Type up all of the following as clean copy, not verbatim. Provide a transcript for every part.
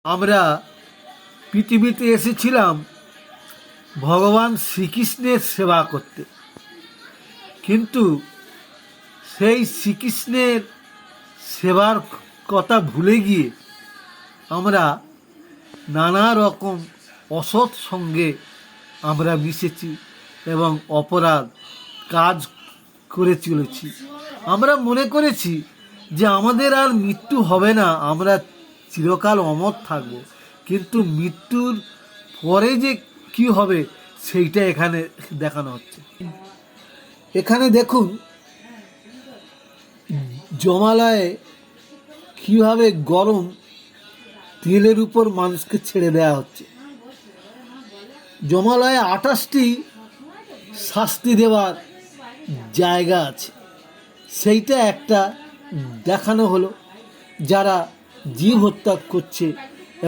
আমরা পৃথিবীতে এসেছিলাম ভগবান শ্রীকৃষ্ণের সেবা করতে, কিন্তু সেই শ্রীকৃষ্ণের সেবার কথা ভুলে গিয়ে আমরা নানা রকম অসৎ সঙ্গে আমরা মিশেছি এবং অপরাধ কাজ করে চলেছি। আমরা মনে করেছি যে আমাদের আর মৃত্যু হবে না, আমরা চিরকাল অমর থাকব, কিন্তু মৃত্যুর পরে যে কি হবে সেইটা এখানে দেখানো হচ্ছে। এখানে দেখুন জমালয়ে কীভাবে গরম তেলের উপর মানুষকে ছেড়ে দেওয়া হচ্ছে। জমালয়ে 28টি শাস্তি দেওয়ার জায়গা আছে, সেইটা একটা দেখানো হলো। যারা জীব হত্যা করছে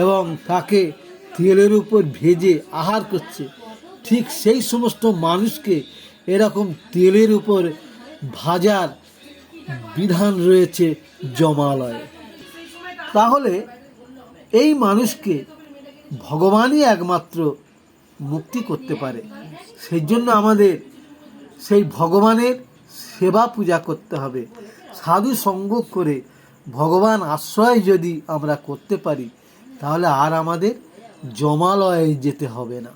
এবং তাকে তেলের উপর ভেজে আহার করছে, ঠিক সেই সমস্ত মানুষকে এরকম তেলের উপর ভাজার বিধান রয়েছে জমালয়ে। তাহলে এই মানুষকে ভগবানই একমাত্র মুক্তি করতে পারে। সেই জন্য আমাদের সেই ভগবানের সেবা পূজা করতে হবে। সাধু সঙ্গ করে ভগবান আশ্রয় যদি আমরা করতে পারি, তাহলে আর আমাদের জমালয়ে যেতে হবে না।